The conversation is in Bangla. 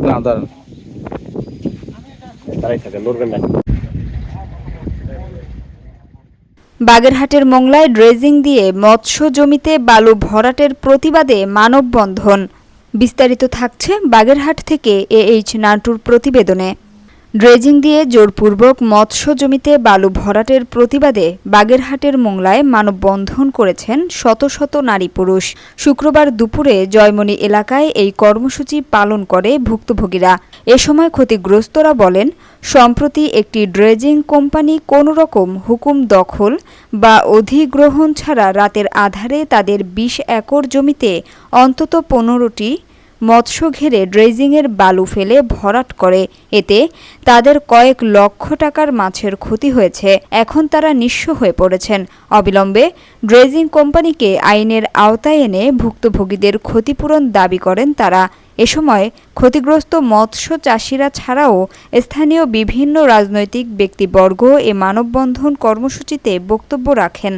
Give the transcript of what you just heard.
না দাঁড়ান, দাঁড়াই থাকেন, লড়বেন না। বাগেরহাটের মোংলায় ড্রেজিং দিয়ে মৎস্য জমিতে বালু ভরাটের প্রতিবাদে মানববন্ধন। বিস্তারিত থাকছে বাগেরহাট থেকে AH নান্টুর প্রতিবেদনে। ড্রেজিং দিয়ে জোরপূর্বক মৎস্য জমিতে বালু ভরাটের প্রতিবাদে বাগেরহাটের মোংলায় মানববন্ধন করেছেন শত শত নারী পুরুষ। শুক্রবার দুপুরে জয়মনি এলাকায় এই কর্মসূচি পালন করে ভুক্তভোগীরা। এ সময় ক্ষতিগ্রস্তরা বলেন, সম্প্রতি একটি ড্রেজিং কোম্পানি কোনোরকম হুকুম দখল বা অধিগ্রহণ ছাড়া রাতের আঁধারে তাদের 20 একর জমিতে অন্তত 15টি মৎস্য ঘেরে ড্রেজিংয়ের বালু ফেলে ভরাট করে। এতে তাদের কয়েক লক্ষ টাকার মাছের ক্ষতি হয়েছে। এখন তারা নিঃস্ব হয়ে পড়েছেন। অবিলম্বে ড্রেজিং কোম্পানিকে আইনের আওতায় এনে ভুক্তভোগীদের ক্ষতিপূরণ দাবি করেন তারা। এ সময় ক্ষতিগ্রস্ত মৎস্য চাষিরা ছাড়াও স্থানীয় বিভিন্ন রাজনৈতিক ব্যক্তিবর্গ এ মানববন্ধন কর্মসূচিতে বক্তব্য রাখেন।